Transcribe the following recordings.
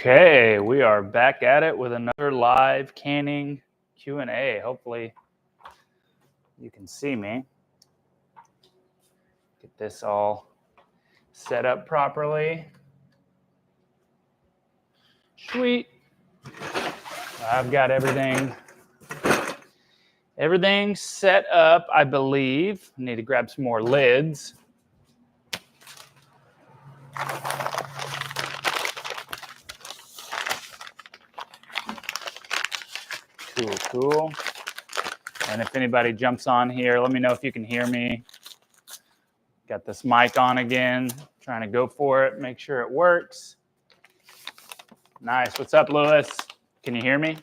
Okay, we are back at it with another live canning Q&A. Hopefully you can see me. Get this all set up properly. Sweet. I've got everything set up, I believe. I need to grab some more lids. Cool. And if anybody jumps on here, let me know if you can hear me. Got this mic on again, trying to go for it, make sure it works. Nice. What's up, Lewis? Can you hear me?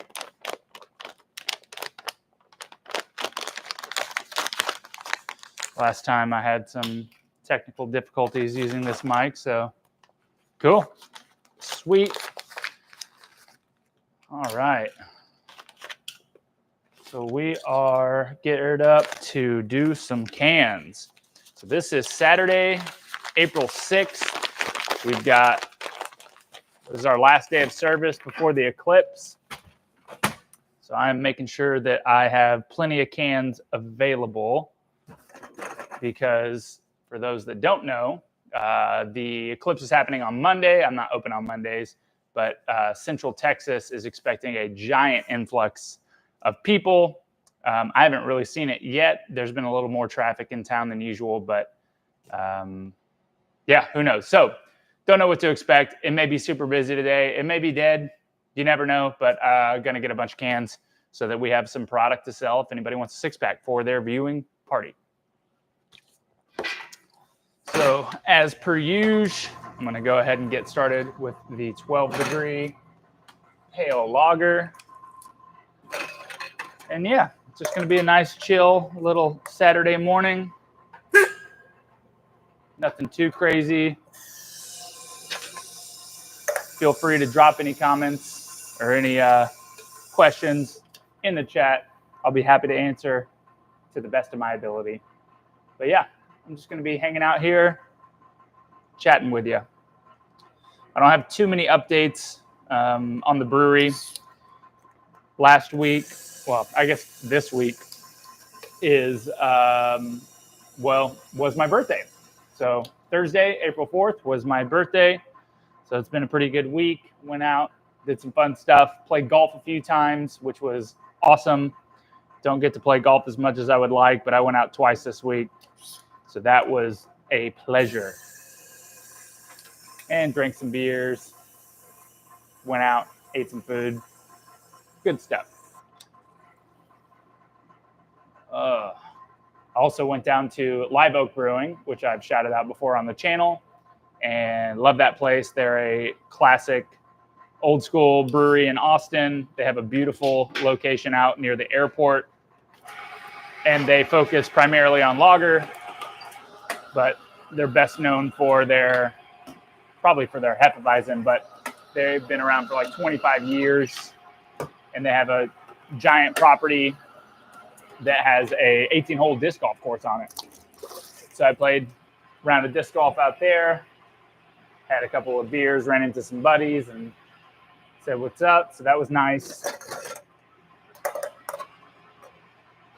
Last time I had some technical difficulties using this mic, so cool. Sweet. All right. So we are geared up to do some cans. So this is Saturday, April 6th. This is our last day of service before the eclipse. So I'm making sure that I have plenty of cans available because for those that don't know, the eclipse is happening on Monday. I'm not open on Mondays, but Central Texas is expecting a giant influx of people. I haven't really seen it yet. There's been a little more traffic in town than usual, but yeah, who knows? So don't know what to expect. It may be super busy today. It may be dead. You never know, but going to get a bunch of cans so that we have some product to sell if anybody wants a six-pack for their viewing party. So as per usual, I'm going to go ahead and get started with the 12-degree pale lager. And yeah, it's just going to be a nice, chill little Saturday morning. Nothing too crazy. Feel free to drop any comments or any questions in the chat. I'll be happy to answer to the best of my ability. But yeah, I'm just going to be hanging out here, chatting with you. I don't have too many updates on the brewery. Last week, well, I guess this week is, was my birthday. So Thursday, April 4th was my birthday. So it's been a pretty good week. Went out, did some fun stuff, played golf a few times, which was awesome. Don't get to play golf as much as I would like, but I went out twice this week. So that was a pleasure. And drank some beers, went out, ate some food. Good stuff. Also went down to Live Oak Brewing, which I've shouted out before on the channel, and love that place. They're a classic old school brewery in Austin. They have a beautiful location out near the airport, and they focus primarily on lager, but they're best known for probably for their Hefeweizen, but they've been around for like 25 years, and they have a giant property that has a 18-hole disc golf course on it. So I played a round of disc golf out there, had a couple of beers, ran into some buddies, and said what's up. So that was nice.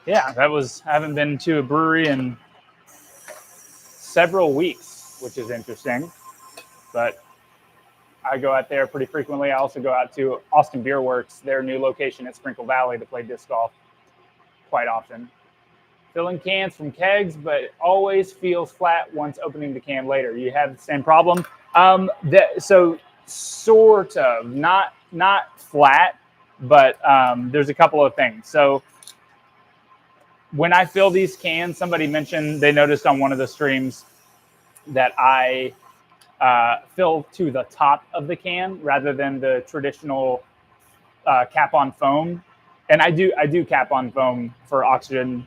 Yeah, I haven't been to a brewery in several weeks, which is interesting. But I go out there pretty frequently. I also go out to Austin Beer Works, their new location at Sprinkle Valley, to play disc golf quite often. Filling cans from kegs, but it always feels flat once opening the can later. You have the same problem? So sort of, not flat, but there's a couple of things. So when I fill these cans, somebody mentioned they noticed on one of the streams that I fill to the top of the can rather than the traditional cap on foam. And I do cap on foam for oxygen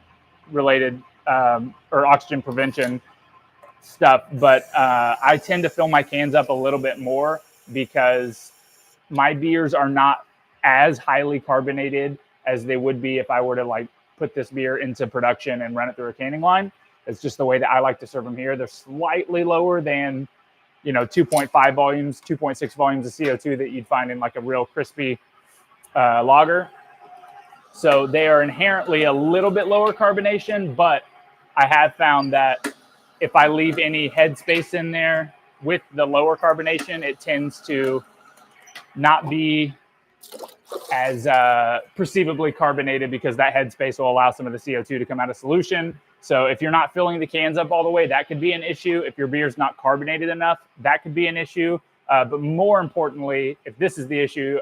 related or oxygen prevention stuff, but I tend to fill my cans up a little bit more because my beers are not as highly carbonated as they would be if I were to like put this beer into production and run it through a canning line. It's just the way that I like to serve them here. They're slightly lower than 2.5 volumes, 2.6 volumes of CO2 that you'd find in like a real crispy lager. So they are inherently a little bit lower carbonation, but I have found that if I leave any headspace in there with the lower carbonation, it tends to not be as perceivably carbonated because that headspace will allow some of the CO2 to come out of solution. So if you're not filling the cans up all the way, that could be an issue. If your beer's not carbonated enough, that could be an issue. But more importantly, if this is the issue,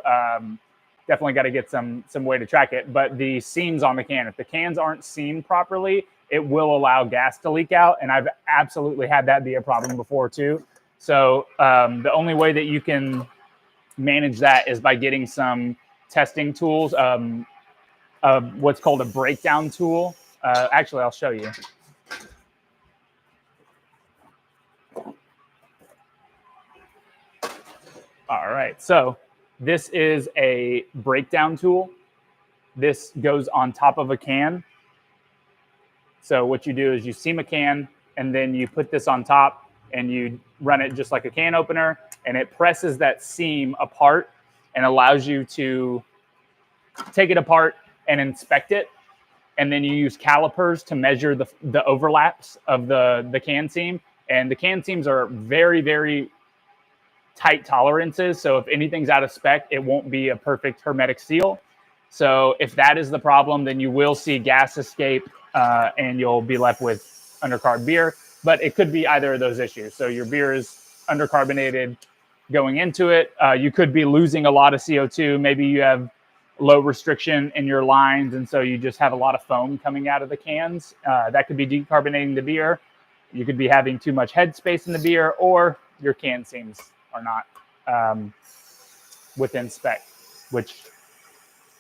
definitely got to get some way to track it. But the seams on the can, if the cans aren't seamed properly, it will allow gas to leak out. And I've absolutely had that be a problem before too. So the only way that you can manage that is by getting some testing tools, what's called a breakdown tool. Actually, I'll show you. All right, so this is a breakdown tool. This goes on top of a can. So what you do is you seam a can, and then you put this on top, and you run it just like a can opener, and it presses that seam apart and allows you to take it apart and inspect it. And then you use calipers to measure the overlaps of the can seam. And the can seams are very, very tight tolerances. So if anything's out of spec, it won't be a perfect hermetic seal. So if that is the problem, then you will see gas escape and you'll be left with undercarb beer. But it could be either of those issues. So your beer is undercarbonated going into it. You could be losing a lot of CO2. Maybe you have low restriction in your lines, and so you just have a lot of foam coming out of the cans. That could be decarbonating the beer. You could be having too much headspace in the beer, or your can seams are not within spec, which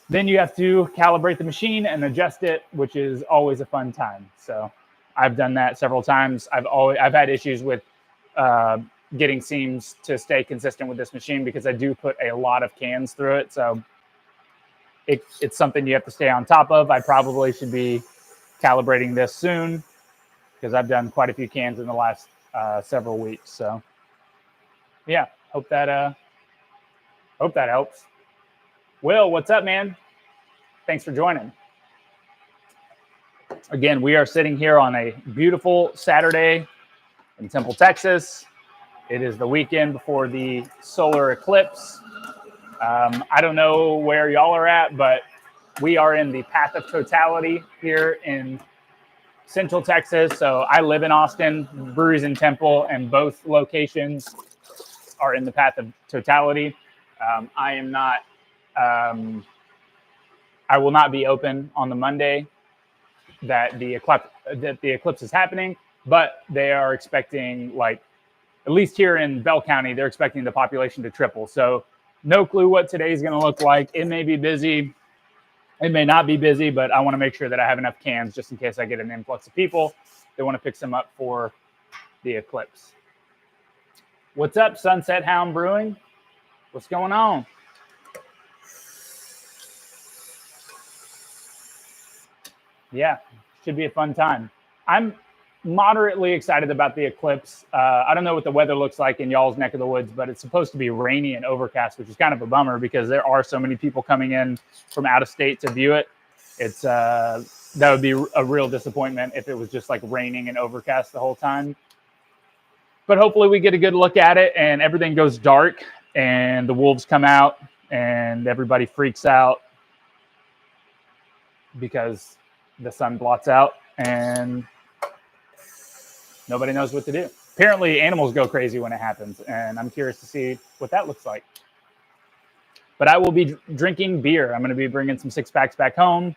then you have to calibrate the machine and adjust it, which is always a fun time. So I've done that several times. I've had issues with getting seams to stay consistent with this machine because I do put a lot of cans through it. So it's something you have to stay on top of. I probably should be calibrating this soon because I've done quite a few cans in the last several weeks. So yeah, hope that helps. Will, what's up, man? Thanks for joining. Again, we are sitting here on a beautiful Saturday in Temple, Texas. It is the weekend before the solar eclipse. I don't know where y'all are at, but we are in the path of totality here in Central Texas. So I live in Austin, breweries in Temple, and both locations are in the path of totality. I am not, I will not be open on the Monday that the eclipse is happening, but they are expecting, like, at least here in Bell County, they're expecting the population to triple. So no clue what today's going to look like. It may be busy. It may not be busy, but I want to make sure that I have enough cans just in case I get an influx of people that want to pick some up for the eclipse. What's up, Sunset Hound Brewing? What's going on? Yeah, should be a fun time. I'm moderately excited about the eclipse. I don't know what the weather looks like in y'all's neck of the woods, but it's supposed to be rainy and overcast, which is kind of a bummer because there are so many people coming in from out of state to view it. It's that would be a real disappointment if it was just like raining and overcast the whole time. But hopefully we get a good look at it and everything goes dark and the wolves come out and everybody freaks out because the sun blots out and nobody knows what to do. Apparently, animals go crazy when it happens, and I'm curious to see what that looks like. But I will be drinking beer. I'm going to be bringing some six-packs back home.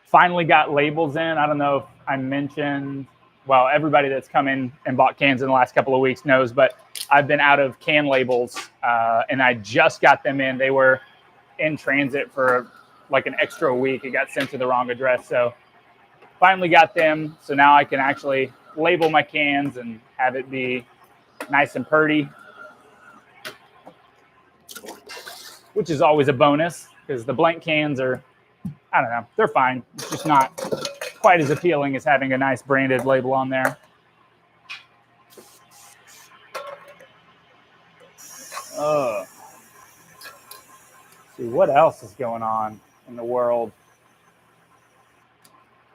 Finally got labels in. I don't know if I mentioned, well, everybody that's come in and bought cans in the last couple of weeks knows, but I've been out of can labels, and I just got them in. They were in transit for like an extra week. It got sent to the wrong address, so finally got them. So now I can actually label my cans and have it be nice and pretty, which is always a bonus because the blank cans are, I don't know, they're fine. It's just not quite as appealing as having a nice branded label on there. See what else is going on in the world.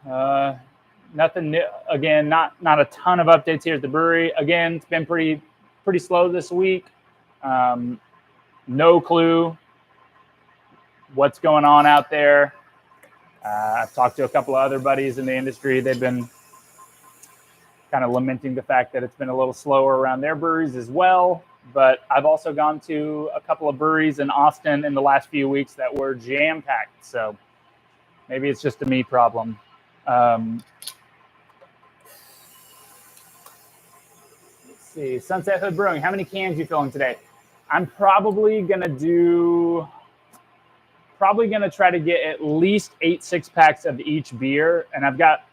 Nothing new. Again, not a ton of updates here at the brewery. Again, it's been pretty slow this week. No clue what's going on out there. I've talked to a couple of other buddies in the industry. They've been kind of lamenting the fact that it's been a little slower around their breweries as well. But I've also gone to a couple of breweries in Austin in the last few weeks that were jam-packed. So maybe it's just a me problem. Let's see. Sunset Hood Brewing. How many cans are you filling today? I'm probably going to try to get at least 8 6-packs of each beer. And I've got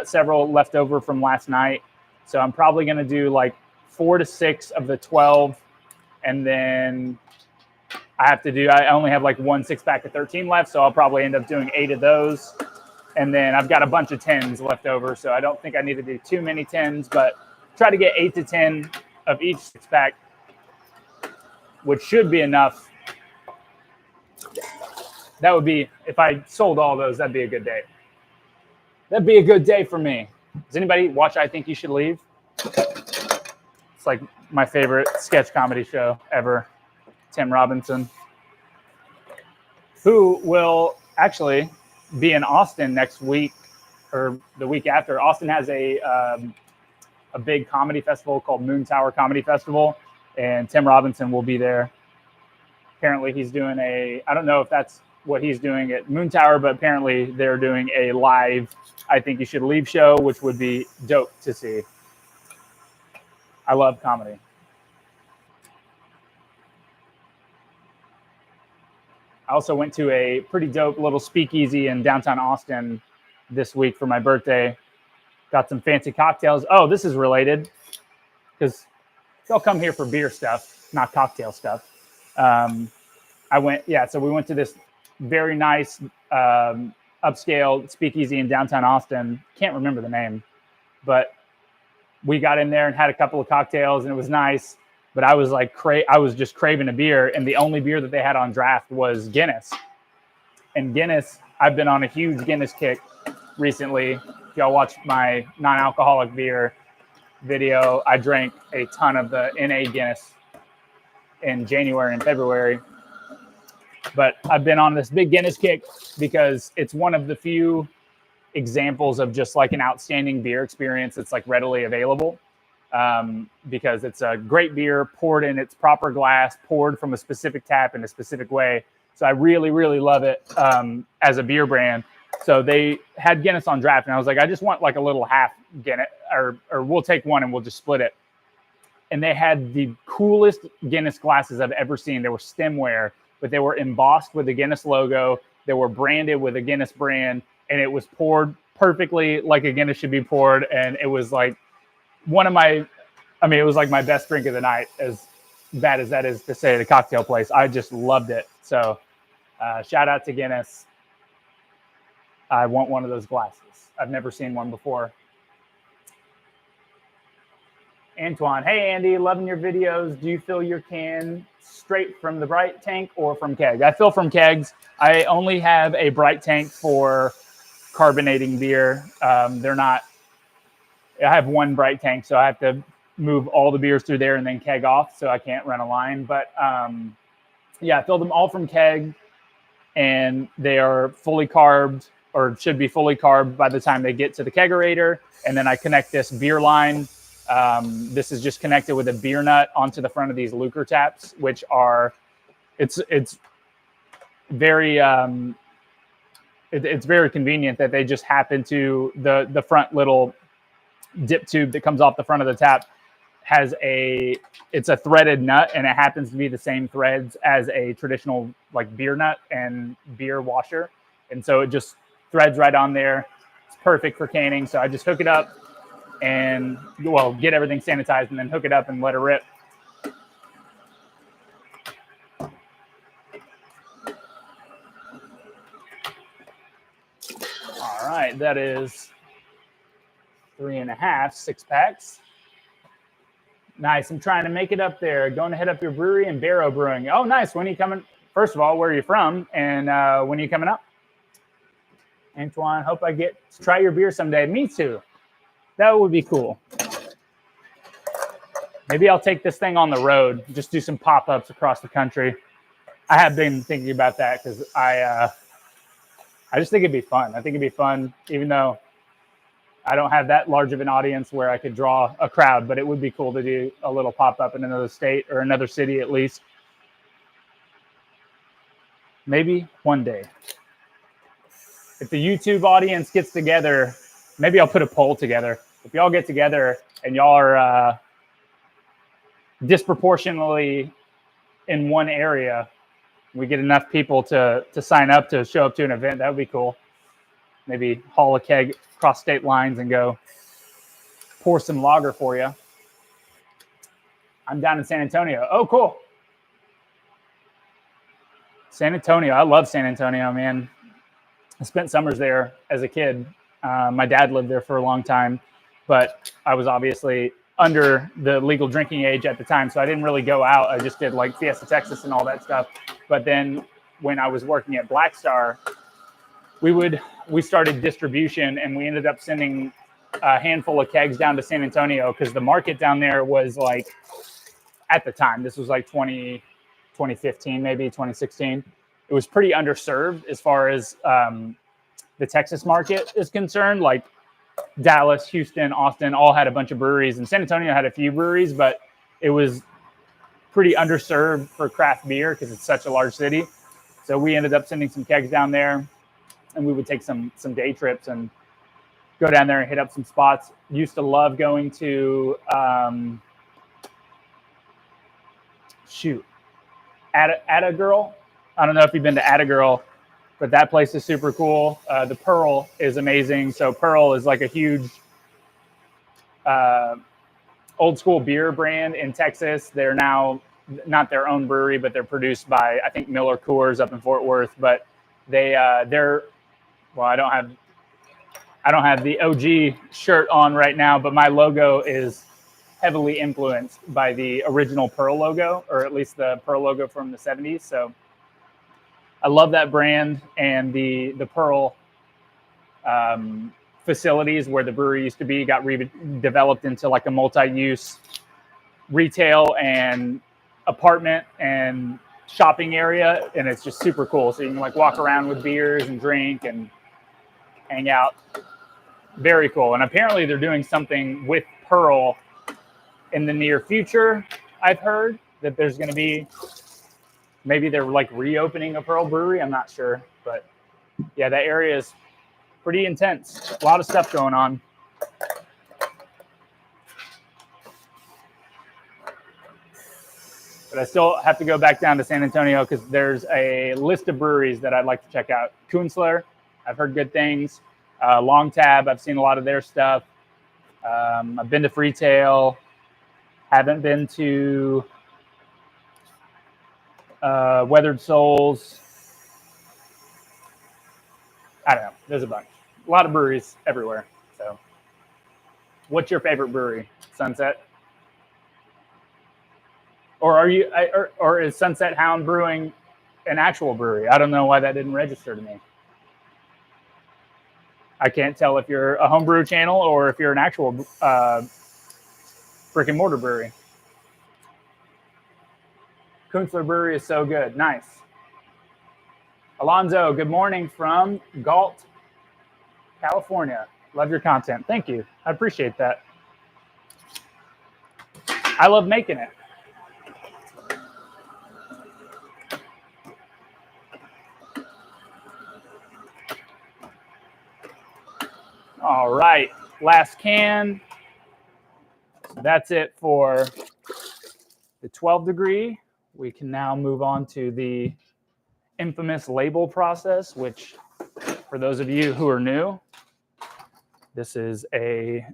several left over from last night. So I'm probably going to do like 4 to 6 of the 12. And then I only have like 1 6-pack of 13 left. So I'll probably end up doing 8 of those. And then I've got a bunch of 10s left over. So I don't think I need to do too many 10s, but try to get 8 to 10 of each 6-pack, which should be enough. That would be, if I sold all those, that'd be a good day. That'd be a good day for me. Does anybody watch I Think You Should Leave? It's like my favorite sketch comedy show ever. Tim Robinson, who will actually be in Austin next week or the week after. Austin has a big comedy festival called Moon Tower Comedy Festival, and Tim Robinson will be there. Apparently he's doing I don't know if that's what he's doing at Moon Tower, but apparently they're doing a live I Think You Should Leave show, which would be dope to see. I love comedy. I also went to a pretty dope little speakeasy in downtown Austin this week for my birthday. Got some fancy cocktails. Oh, this is related because they'll come here for beer stuff, not cocktail stuff. So we went to this very nice upscale speakeasy in downtown Austin. Can't remember the name, but we got in there and had a couple of cocktails, and it was nice. But I was like, I was just craving a beer, and the only beer that they had on draft was Guinness. And Guinness, I've been on a huge Guinness kick recently. If y'all watched my non-alcoholic beer video, I drank a ton of the NA Guinness in January and February. But I've been on this big Guinness kick because it's one of the few examples of just like an outstanding beer experience that's like readily available. Because it's a great beer poured in its proper glass, poured from a specific tap in a specific way. So I really, really love it as a beer brand. So they had Guinness on draft, and I was like, I just want like a little half Guinness, or we'll take one and we'll just split it. And they had the coolest Guinness glasses I've ever seen. They were stemware, but they were embossed with the Guinness logo. They were branded with a Guinness brand, and it was poured perfectly like a Guinness should be poured. And it was like it was like my best drink of the night, as bad as that is to say at a cocktail place. I just loved it. So shout out to Guinness. I want one of those glasses. I've never seen one before. Antoine, hey Andy, loving your videos. Do you fill your can straight from the Bright tank or from keg? I fill from kegs. I only have a Bright tank for carbonating beer. I have one Bright tank, so I have to move all the beers through there and then keg off, so I can't run a line. But I fill them all from keg, and they are fully carbed, or should be fully carbed by the time they get to the kegerator. And then I connect this beer line. This is just connected with a beer nut onto the front of these Lucre taps, which are, it's very it's very convenient that they just happen to the front little dip tube that comes off the front of the tap it's a threaded nut, and it happens to be the same threads as a traditional like beer nut and beer washer. And so it just threads right on there. It's perfect for canning. So I just hook it up and get everything sanitized and then hook it up and let it rip. All right, that is 3.5 6-packs. Nice. I'm trying to make it up there. Going to head up your brewery and Barrow Brewing. Oh, nice. When are you coming? First of all, where are you from? And when are you coming up? Antoine, hope I get to try your beer someday. Me too. That would be cool. Maybe I'll take this thing on the road. Just do some pop-ups across the country. I have been thinking about that because I just think it'd be fun. I think it'd be fun, even though I don't have that large of an audience where I could draw a crowd, but it would be cool to do a little pop-up in another state or another city at least. Maybe one day. If the YouTube audience gets together, maybe I'll put a poll together. If y'all get together and y'all are disproportionately in one area, we get enough people to sign up to show up to an event, that would be cool. Maybe haul a keg across state lines and go pour some lager for you. I'm down in San Antonio. Oh, cool. San Antonio. I love San Antonio, man. I spent summers there as a kid. My dad lived there for a long time, but I was obviously under the legal drinking age at the time, so I didn't really go out. I just did like Fiesta Texas and all that stuff. But then when I was working at Black Star, we started distribution, and we ended up sending a handful of kegs down to San Antonio because the market down there was like, at the time, this was like 2015, maybe 2016. It was pretty underserved as far as the Texas market is concerned. Like Dallas, Houston, Austin all had a bunch of breweries, and San Antonio had a few breweries, but it was pretty underserved for craft beer because it's such a large city. So we ended up sending some kegs down there, and we would take some day trips and go down there and hit up some spots. Used to love going to Atta Girl. I don't know if you've been to Atta Girl, but that place is super cool. The Pearl is amazing. So Pearl is like a huge old school beer brand in Texas. They're now not their own brewery, but they're produced by, I think, Miller Coors up in Fort Worth. But they're well, I don't have the OG shirt on right now, but my logo is heavily influenced by the original Pearl logo, or at least the Pearl logo from the 70s. So I love that brand, and the Pearl facilities where the brewery used to be got redeveloped into like a multi-use retail and apartment and shopping area, and it's just super cool. So you can like walk around with beers and drink and hang out. Very cool. And apparently they're doing something with Pearl in the near future. I've heard that there's going to be, maybe they're like reopening a Pearl brewery. I'm not sure, but yeah, that area is pretty intense. A lot of stuff going on. But I still have to go back down to San Antonio because there's a list of breweries that I'd like to check out. Kunstler, I've heard good things. Long Tab, I've seen a lot of their stuff. I've been to Freetail. Haven't been to Weathered Souls. I don't know. There's a bunch. A lot of breweries everywhere. So, what's your favorite brewery? Sunset? Or are you? Or is Sunset Hound Brewing an actual brewery? I don't know why that didn't register to me. I can't tell if you're a homebrew channel or if you're an actual brick and mortar brewery. Kunstler Brewery is so good. Nice. Alonzo, good morning from Galt, California. Love your content. Thank you. I appreciate that. I love making it. All right, last can. So that's it for the 12 degree. We can now move on to the infamous label process, which for those of you who are new, this is it's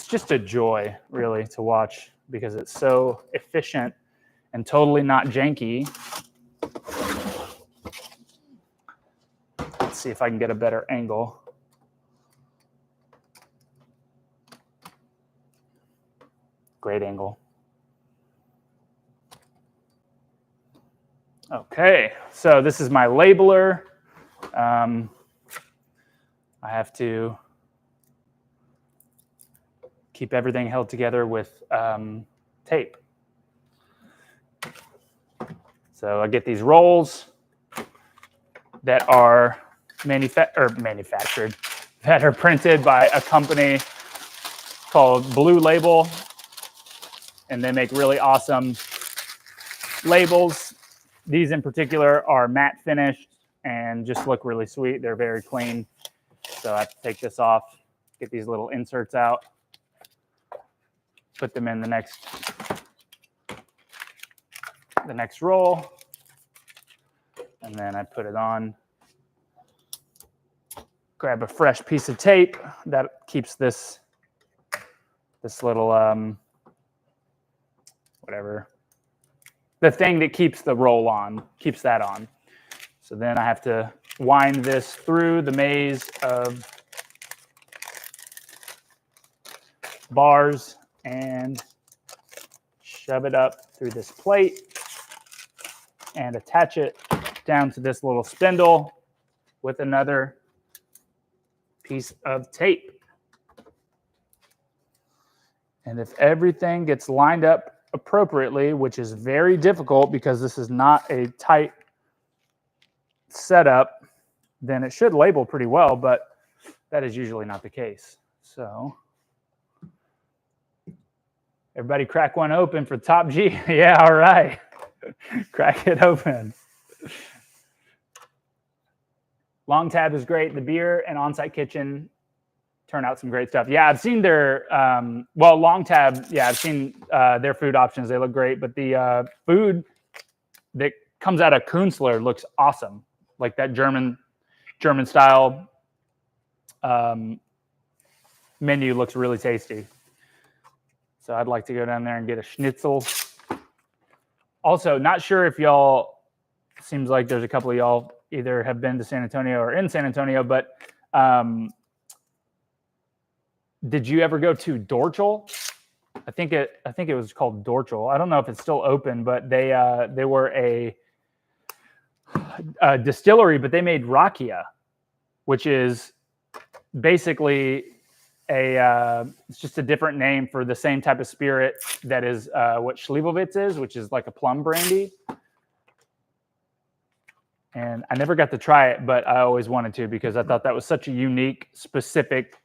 just a joy really to watch because it's so efficient and totally not janky. Let's see if I can get a better angle. Great angle. Okay, so this is my labeler. I have to keep everything held together with tape. So I get these rolls that are manufactured, that are printed by a company called Blue Label, and they make really awesome labels. These in particular are matte finished and just look really sweet. They're very clean. So I have to take this off, get these little inserts out, put them in the next roll, and then I put it on. Grab a fresh piece of tape that keeps this little whatever, the thing that keeps the roll on, keeps that on. So then I have to wind this through the maze of bars and shove it up through this plate and attach it down to this little spindle with another piece of tape. And if everything gets lined up appropriately, which is very difficult because this is not a tight setup, then it should label pretty well, but that is usually not the case. So everybody crack one open for Top G. Yeah, all right. Crack it open. Long Tab is great. The beer and on-site kitchen turn out some great stuff. Yeah, I've seen their, Long Tab, yeah, I've seen their food options. They look great, but the food that comes out of Künstler looks awesome. Like that German style menu looks really tasty. So I'd like to go down there and get a schnitzel. Also, not sure if y'all, seems like there's a couple of y'all either have been to San Antonio or in San Antonio, but did you ever go to Dorchel? I think it was called Dorchel. I don't know if it's still open, but they were a distillery, but they made rakia, which is basically it's just a different name for the same type of spirit that is what Schlivovitz is, which is like a plum brandy. And I never got to try it, but I always wanted to because I thought that was such a unique, specific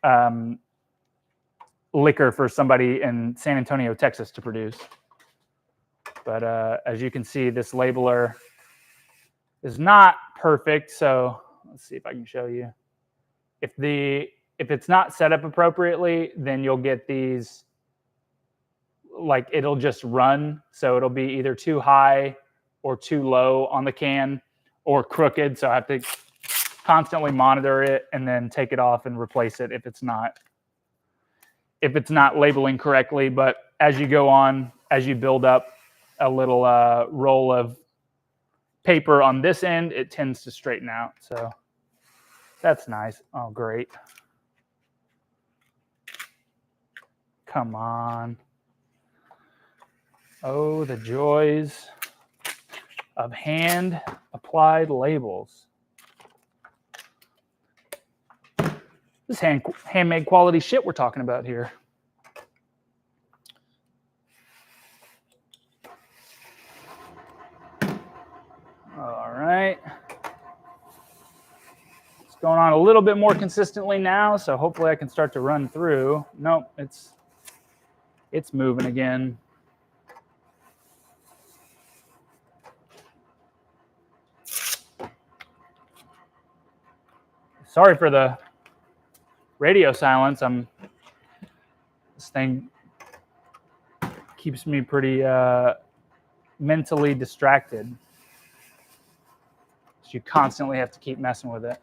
liquor for somebody in San Antonio, Texas to produce. But as you can see, this labeler is not perfect. So let's see if I can show you. If it's not set up appropriately, then you'll get these, like it'll just run. So it'll be either too high or too low on the can or crooked. So I have to constantly monitor it and then take it off and replace it if it's not labeling correctly. But as you go on, as you build up a little roll of paper on this end, it tends to straighten out. So that's nice. Oh, great. Come on. Oh, the joys of hand-applied labels. This handmade quality shit we're talking about here. All right. It's going on a little bit more consistently now, so hopefully I can start to run through. Nope, it's moving again. Sorry for the radio silence. This thing keeps me pretty mentally distracted. So you constantly have to keep messing with it.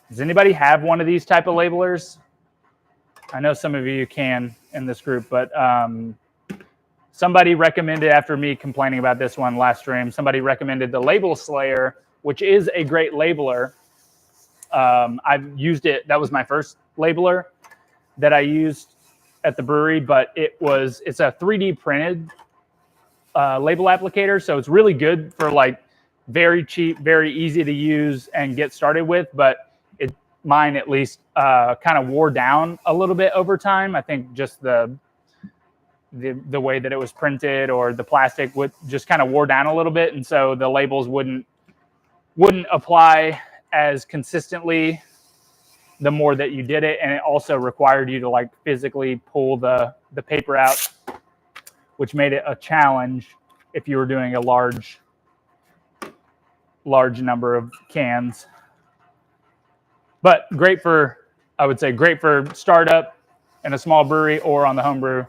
Does anybody have one of these type of labelers? I know some of you can in this group, but somebody recommended, after me complaining about this one last stream, somebody recommended the Label Slayer, which is a great labeler. I've used it. That was my first labeler that I used at the brewery, but it's a 3D printed label applicator, so it's really good for like very cheap, very easy to use and get started with. But mine at least kind of wore down a little bit over time. I think just the way that it was printed, or the plastic would just kind of wore down a little bit, and so the labels wouldn't apply as consistently the more that you did it, and it also required you to like physically pull the paper out, which made it a challenge if you were doing a large number of cans. But I would say great for startup in a small brewery or on the homebrew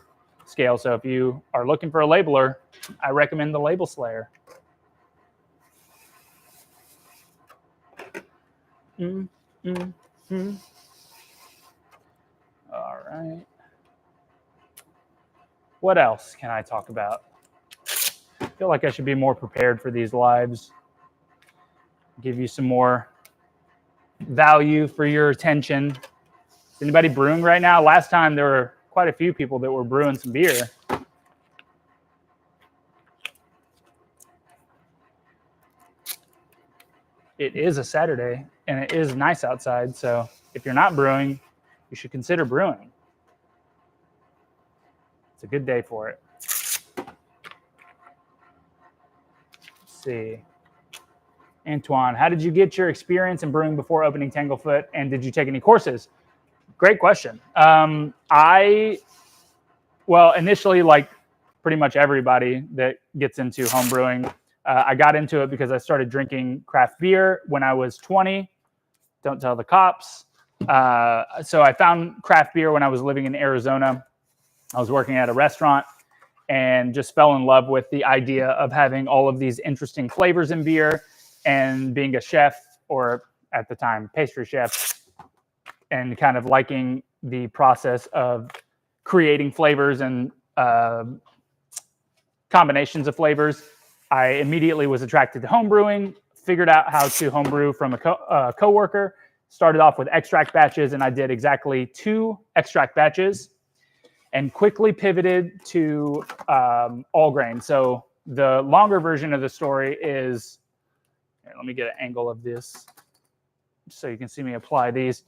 scale. So if you are looking for a labeler, I recommend the Label Slayer. All right. What else can I talk about? I feel like I should be more prepared for these lives. Give you some more value for your attention. Is anybody brewing right now? Last time there were quite a few people that were brewing some beer. It is a Saturday and it is nice outside, so if you're not brewing, you should consider brewing. It's a good day for it. Let's see. Antoine, how did you get your experience in brewing before opening Tanglefoot, and did you take any courses? Great question. Initially, like pretty much everybody that gets into home brewing, I got into it because I started drinking craft beer when I was 20. Don't tell the cops. So I found craft beer when I was living in Arizona. I was working at a restaurant and just fell in love with the idea of having all of these interesting flavors in beer, and being a chef, or at the time pastry chef, and kind of liking the process of creating flavors and combinations of flavors. I immediately was attracted to homebrewing, figured out how to homebrew from a coworker, started off with extract batches, and I did exactly 2 extract batches and quickly pivoted to all grain. So the longer version of the story is, here, let me get an angle of this so you can see me apply these.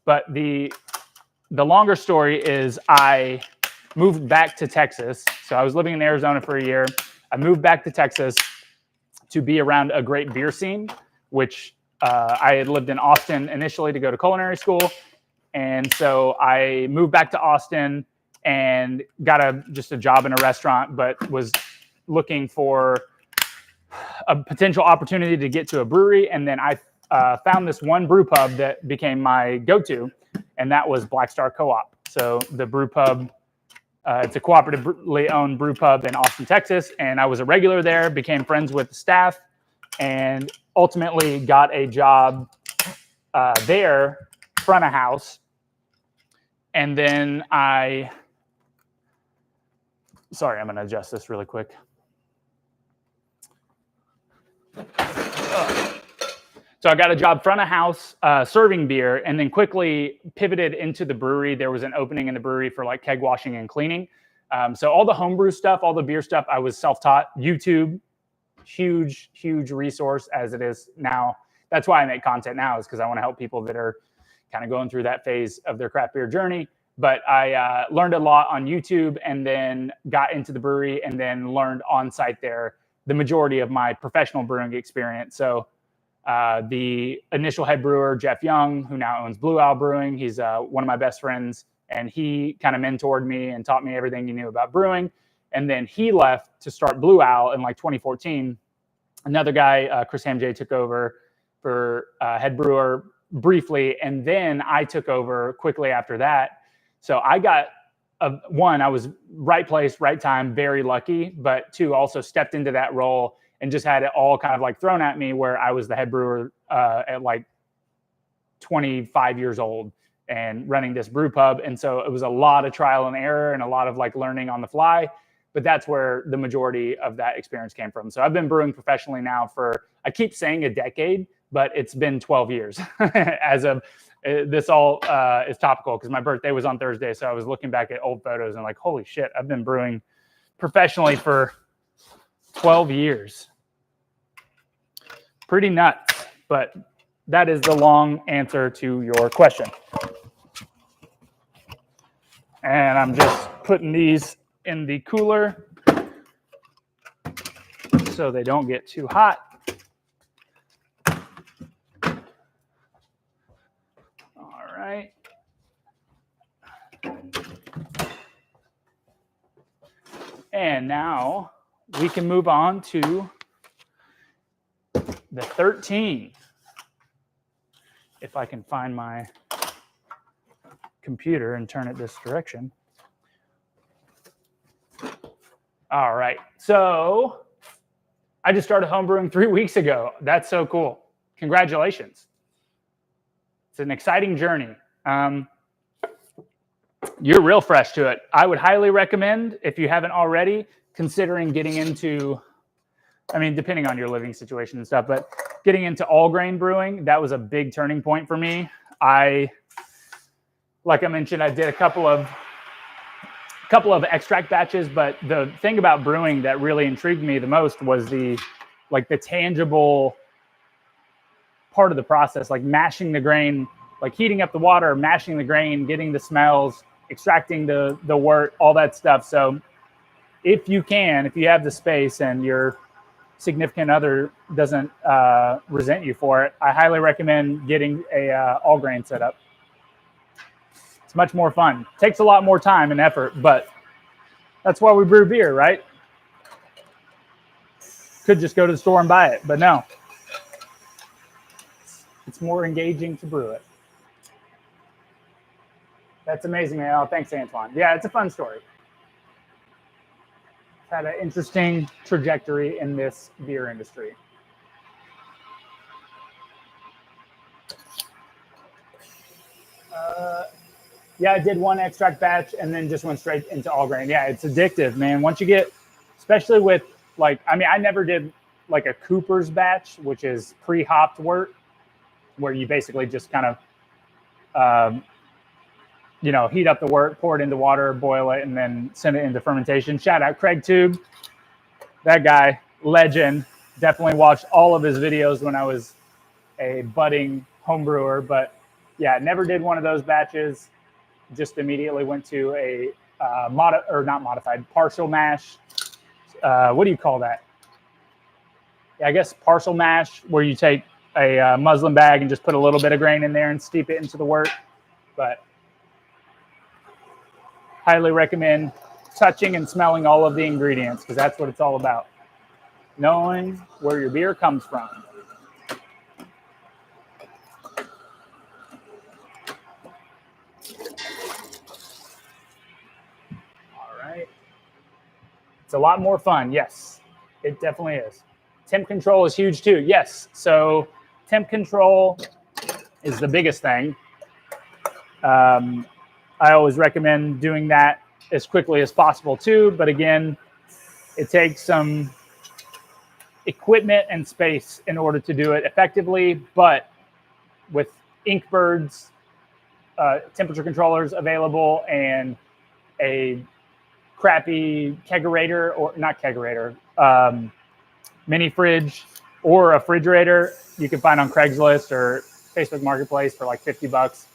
But the longer story is I moved back to Texas. So I was living in Arizona for a year. I moved back to Texas to be around a great beer scene, which I had lived in Austin initially to go to culinary school. And so I moved back to Austin and got just a job in a restaurant, but was looking for a potential opportunity to get to a brewery. And then I found this one brew pub that became my go-to, and that was Black Star Co-op. So the brew pub, it's a cooperatively owned brew pub in Austin, Texas. And I was a regular there, became friends with the staff, and ultimately got a job there, front of house. And then I'm going to adjust this really quick. So I got a job front of house serving beer, and then quickly pivoted into the brewery. There was an opening in the brewery for like keg washing and cleaning. So all the homebrew stuff, all the beer stuff, I was self-taught. YouTube, huge resource as it is now. That's why I make content now, is because I want to help people that are kind of going through that phase of their craft beer journey. But I learned a lot on YouTube, and then got into the brewery, and then learned on site there the majority of my professional brewing experience. So the initial head brewer, Jeff Young, who now owns Blue Owl Brewing, he's one of my best friends, and he kind of mentored me and taught me everything he knew about brewing. And then he left to start Blue Owl in like 2014. Another guy, Chris Hamjay, took over for head brewer briefly, and then I took over quickly after that. So I got one, I was right place, right time, very lucky, but 2, also stepped into that role and just had it all kind of like thrown at me, where I was the head brewer at like 25 years old and running this brew pub. And so it was a lot of trial and error and a lot of like learning on the fly, but that's where the majority of that experience came from. So I've been brewing professionally now for, I keep saying a decade, but it's been 12 years as of This all is topical because my birthday was on Thursday. So I was looking back at old photos and like, holy shit, I've been brewing professionally for 12 years. Pretty nuts, but that is the long answer to your question. And I'm just putting these in the cooler so they don't get too hot. All right. And now we can move on to the 13. If I can find my computer and turn it this direction. All right. So I just started homebrewing 3 weeks ago. That's so cool. Congratulations. It's an exciting journey. You're real fresh to it. I would highly recommend, if you haven't already, considering getting into, I mean, depending on your living situation and stuff, but getting into all grain brewing. That was a big turning point for me. Like I mentioned, I did a couple of extract batches, but the thing about brewing that really intrigued me the most was the tangible part of the process, like mashing the grain, like heating up the water, mashing the grain, getting the smells, extracting the wort, all that stuff. So if you have the space and your significant other doesn't resent you for it, I highly recommend getting a all grain setup. It's much more fun. Takes a lot more time and effort, but that's why we brew beer, right? Could just go to the store and buy it, but no. It's more engaging to brew it. That's amazing, man. Oh, thanks, Antoine. Yeah, it's a fun story. Had an interesting trajectory in this beer industry. Yeah, I did one extract batch and then just went straight into all grain. Yeah, it's addictive, man. Once you get, especially with I never did like a Cooper's batch, which is pre-hopped wort, where you basically just kind of, heat up the wort, pour it into water, boil it, and then send it into fermentation. Shout out Craig Tube. That guy, legend. Definitely watched all of his videos when I was a budding home brewer. But yeah, never did one of those batches. Just immediately went to a partial mash. What do you call that? Yeah, I guess partial mash, where you take a muslin bag and just put a little bit of grain in there and steep it into the wort. But highly recommend touching and smelling all of the ingredients, because that's what it's all about. Knowing where your beer comes from. All right. It's a lot more fun. Yes, it definitely is. Temp control is huge too. Yes. So temp control is the biggest thing. I always recommend doing that as quickly as possible too. But again, it takes some equipment and space in order to do it effectively. But with Inkbird's temperature controllers available and a crappy kegerator, or not kegerator, mini fridge or a refrigerator you can find on Craigslist or Facebook Marketplace for like $50.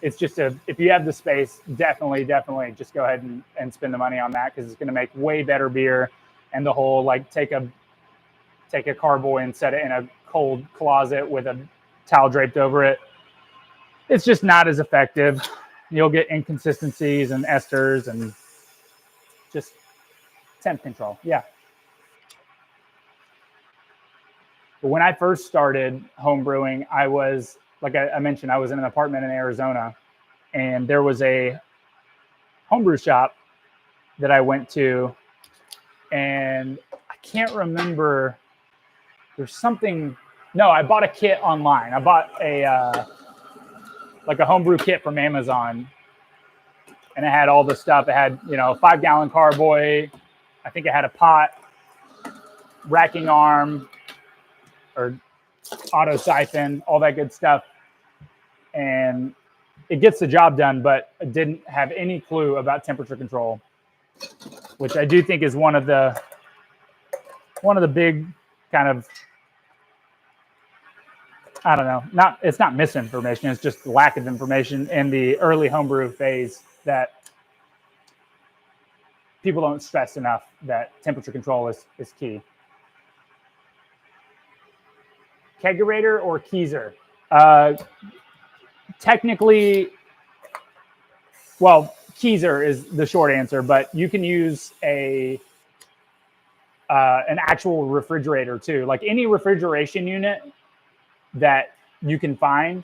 It's just if you have the space, definitely just go ahead and spend the money on that, because it's going to make way better beer. And the whole take a carboy and set it in a cold closet with a towel draped over it, it's just not as effective. You'll get inconsistencies and esters and just temp control. Yeah. But when I first started home brewing, I was, like I mentioned, I was in an apartment in Arizona, and there was a homebrew shop that I went to, and I can't remember. There's something. No, I bought a kit online. I bought a homebrew kit from Amazon, and it had all the stuff. It had, a 5-gallon carboy. I think it had a pot, racking arm, or auto siphon, all that good stuff. and it gets the job done, but it didn't have any clue about temperature control, which I do think is one of the big kind of, I don't know, it's not misinformation, it's just lack of information in the early homebrew phase that people don't stress enough, that temperature control is key. Kegerator or keezer? Technically, well, keezer is the short answer, but you can use an actual refrigerator too. Like any refrigeration unit that you can find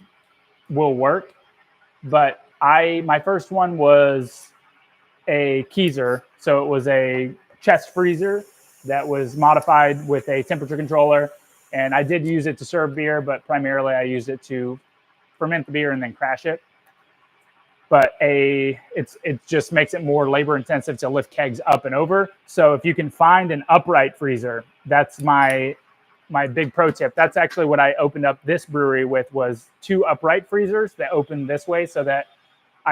will work. But my first one was a keezer. So it was a chest freezer that was modified with a temperature controller. And I did use it to serve beer, but primarily I used it to ferment the beer and then crash it. But it just makes it more labor intensive to lift kegs up and over. So if you can find an upright freezer, that's my big pro tip. That's actually what I opened up this brewery with, was 2 upright freezers that open this way, so that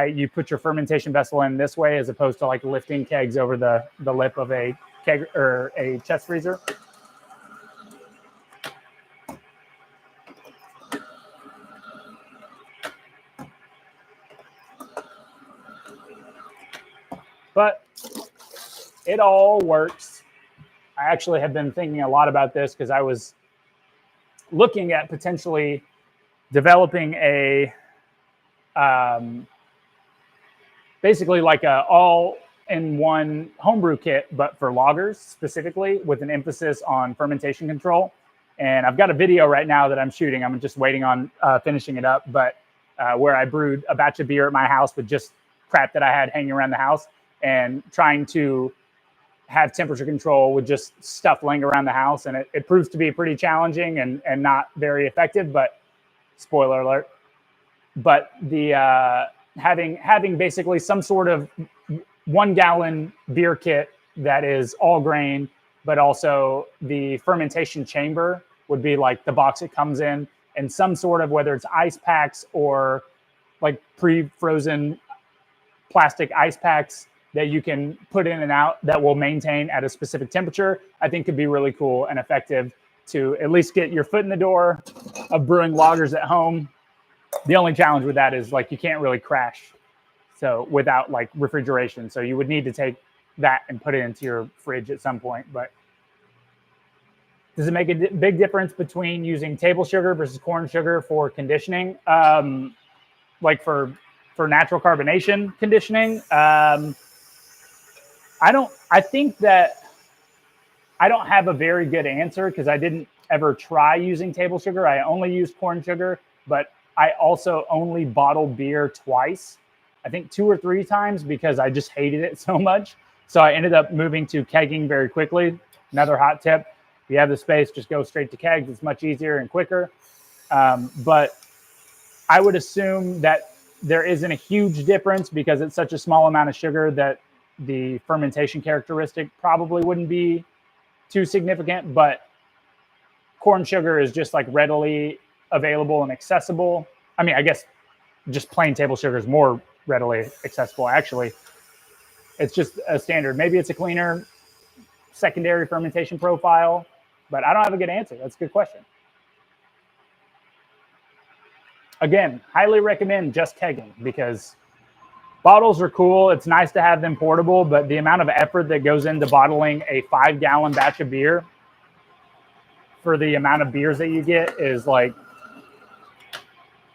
you put your fermentation vessel in this way, as opposed to like lifting kegs over the lip of a keg or a chest freezer. But it all works. I actually have been thinking a lot about this because I was looking at potentially developing a basically like a all-in-one homebrew kit, but for lagers specifically, with an emphasis on fermentation control. And I've got a video right now that I'm shooting. I'm just waiting on finishing it up, but where I brewed a batch of beer at my house with just crap that I had hanging around the house, and trying to have temperature control with just stuff laying around the house. And it proves to be pretty challenging and not very effective, but spoiler alert. But the having basically some sort of 1 gallon beer kit that is all grain, but also the fermentation chamber would be like the box it comes in, and some sort of, whether it's ice packs or like pre-frozen plastic ice packs that you can put in and out that will maintain at a specific temperature, I think could be really cool and effective to at least get your foot in the door of brewing lagers at home. The only challenge with that is like you can't really crash, so without like refrigeration. So you would need to take that and put it into your fridge at some point. But does it make a big difference between using table sugar versus corn sugar for conditioning? Like for natural carbonation conditioning? I think that I don't have a very good answer, because I didn't ever try using table sugar. I only used corn sugar, but I also only bottled beer twice, I think 2 or 3 times, because I just hated it so much. So I ended up moving to kegging very quickly. Another hot tip: if you have the space, just go straight to kegs. It's much easier and quicker. But I would assume that there isn't a huge difference, because it's such a small amount of sugar that the fermentation characteristic probably wouldn't be too significant. But corn sugar is just like readily available and accessible. I mean, I guess just plain table sugar is more readily accessible, actually. It's just a standard. Maybe it's a cleaner secondary fermentation profile, but I don't have a good answer. That's a good question. Again, highly recommend just kegging, because bottles are cool. It's nice to have them portable, but the amount of effort that goes into bottling a 5-gallon batch of beer for the amount of beers that you get is like,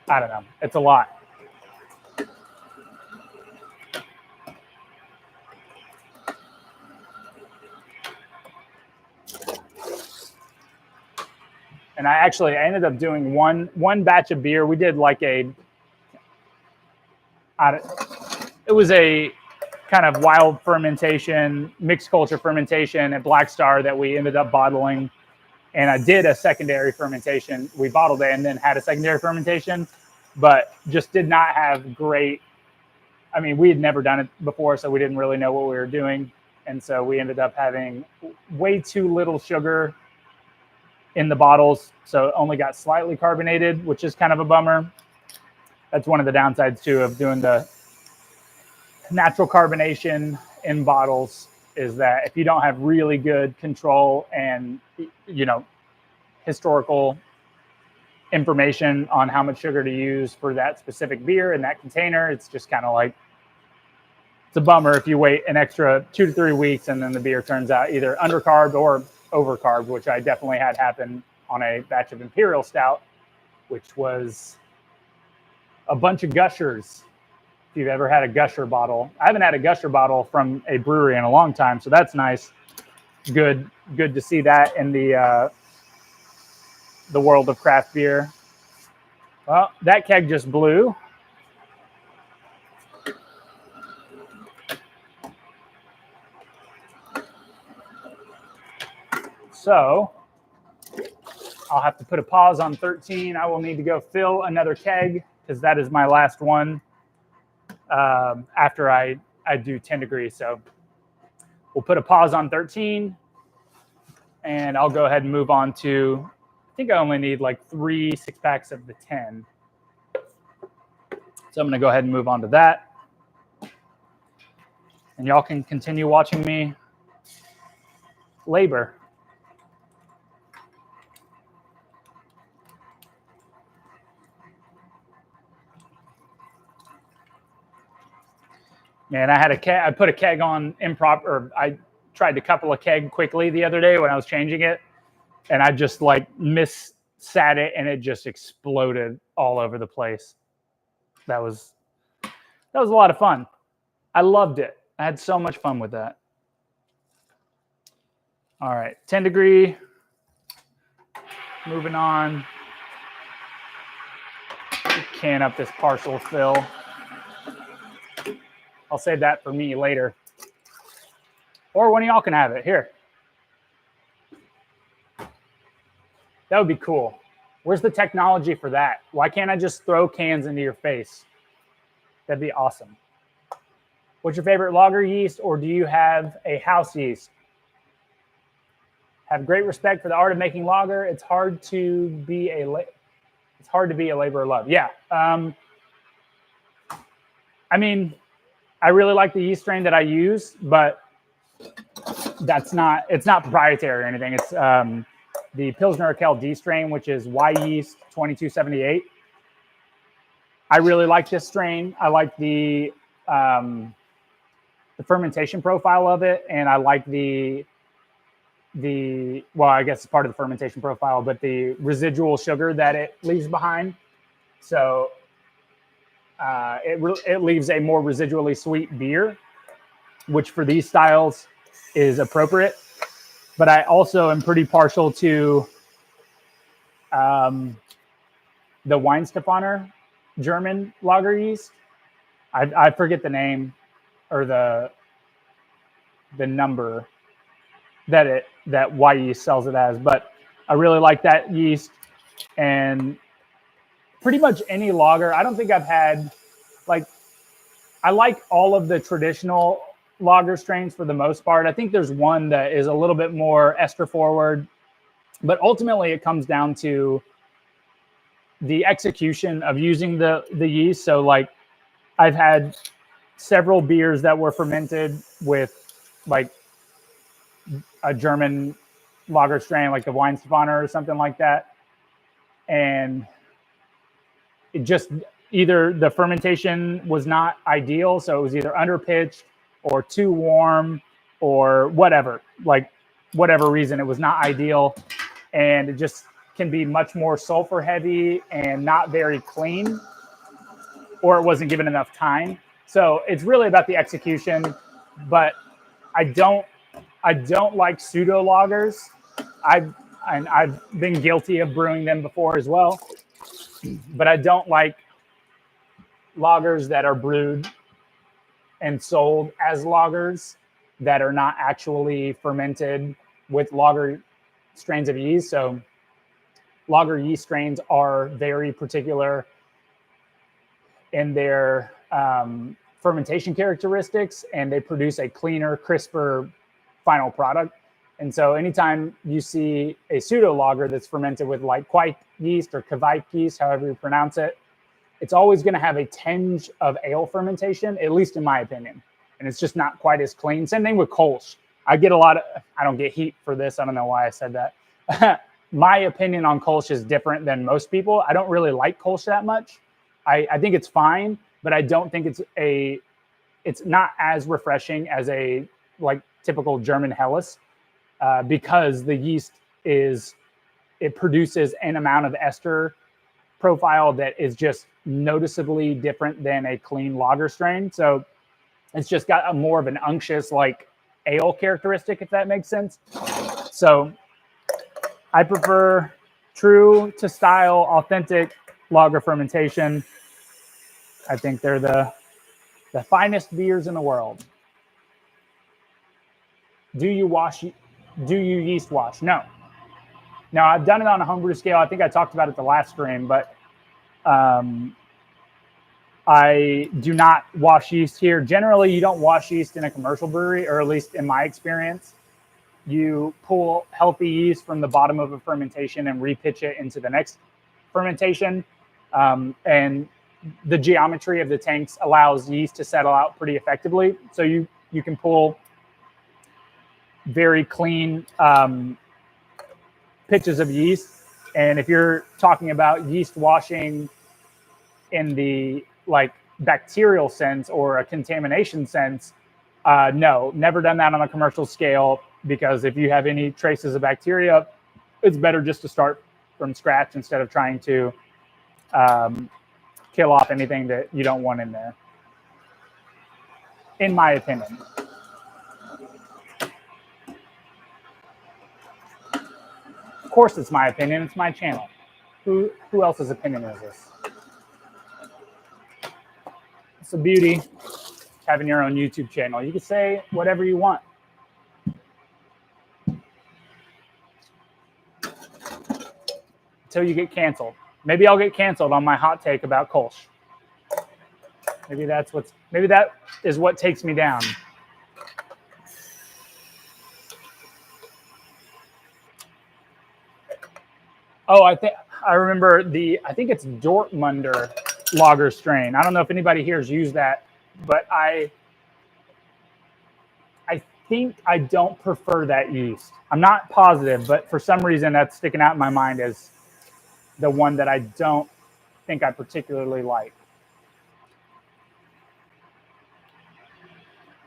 I don't know, it's a lot. And I ended up doing one batch of beer. We did like it was a kind of wild fermentation, mixed culture fermentation at Black Star that we ended up bottling. And I did a secondary fermentation. We bottled it and then had a secondary fermentation, but just did not have great, I mean, we had never done it before, so we didn't really know what we were doing. And so we ended up having way too little sugar in the bottles. So it only got slightly carbonated, which is kind of a bummer. That's one of the downsides too of doing the natural carbonation in bottles, is that if you don't have really good control and, you know, historical information on how much sugar to use for that specific beer in that container, it's just kind of like, it's a bummer if you wait an extra 2 to 3 weeks and then the beer turns out either undercarbed or overcarbed, which I definitely had happen on a batch of Imperial Stout, which was a bunch of gushers. If you've ever had a gusher bottle, I haven't had a gusher bottle from a brewery in a long time, so that's nice. Good to see that in the world of craft beer. Well, that keg just blew. So I'll have to put a pause on 13. I will need to go fill another keg because that is my last one after I do 10 degrees. So we'll put a pause on 13 and I'll go ahead and move on to, I think I only need like 3 6-packs of the 10. So I'm going to go ahead and move on to that. And y'all can continue watching me labor. Man, I had a keg. I put a keg on improper. I tried to couple a keg quickly the other day when I was changing it, and I just like sat it, and it just exploded all over the place. That was a lot of fun. I loved it. I had so much fun with that. All right, 10 degree. Moving on. Can up this partial fill. I'll save that for me later. Or one of y'all can have it. Here. That would be cool. Where's the technology for that? Why can't I just throw cans into your face? That'd be awesome. What's your favorite lager yeast, or do you have a house yeast? Have great respect for the art of making lager. It's hard to be a labor of love. Yeah. I mean, I really like the yeast strain that I use, but it's not proprietary or anything. It's the Pilsner Urquell D strain, which is Y yeast 2278. I really like this strain. I like the fermentation profile of it, and I like the well, I guess it's part of the fermentation profile, but the residual sugar that it leaves behind. So it leaves a more residually sweet beer, which for these styles is appropriate. But I also am pretty partial to the Weihenstephaner German lager yeast. I forget the name or the number that Y yeast sells it as, but I really like that yeast. And pretty much any lager, I don't think I've had, like, I like all of the traditional lager strains for the most part. I think there's one that is a little bit more ester forward, but ultimately it comes down to the execution of using the yeast. So like I've had several beers that were fermented with like a German lager strain, like the Weihenstephaner or something like that. And it just either the fermentation was not ideal. So it was either underpitched or too warm or whatever, like whatever reason, it was not ideal. And it just can be much more sulfur heavy and not very clean, or it wasn't given enough time. So it's really about the execution, but I don't like pseudo lagers. I've been guilty of brewing them before as well, but I don't like lagers that are brewed and sold as lagers that are not actually fermented with lager strains of yeast. So lager yeast strains are very particular in their fermentation characteristics, and they produce a cleaner, crisper final product. And so anytime you see a pseudo lager that's fermented with like Quake yeast or Kvike yeast, however you pronounce it, it's always going to have a tinge of ale fermentation, at least in my opinion. And it's just not quite as clean. Same thing with Kolsch. I don't get heat for this. I don't know why I said that. My opinion on Kolsch is different than most people. I don't really like Kolsch that much. I think it's fine, but I don't think it's not as refreshing as a like typical German Helles, because the yeast it produces an amount of ester profile that is just noticeably different than a clean lager strain. So it's just got a more of an unctuous like ale characteristic, if that makes sense. So I prefer true to style, authentic lager fermentation. I think they're the finest beers in the world. Do you yeast wash? No. Now, I've done it on a homebrew scale. I think I talked about it the last stream, but I do not wash yeast here. Generally, you don't wash yeast in a commercial brewery, or at least in my experience. You pull healthy yeast from the bottom of a fermentation and repitch it into the next fermentation. And the geometry of the tanks allows yeast to settle out pretty effectively. So you can pull very clean pitches of yeast. And if you're talking about yeast washing in the like bacterial sense or a contamination sense, no, never done that on a commercial scale, because if you have any traces of bacteria, it's better just to start from scratch instead of trying to kill off anything that you don't want in there, in my opinion. Of course, it's my opinion. It's my channel. Who else's opinion is this? It's a beauty having your own YouTube channel. You can say whatever you want. Until you get canceled. Maybe I'll get canceled on my hot take about Kolsch. Maybe that is what takes me down. Oh, I remember I think it's Dortmunder lager strain. I don't know if anybody here has used that, but I think I don't prefer that yeast. I'm not positive, but for some reason that's sticking out in my mind as the one that I don't think I particularly like.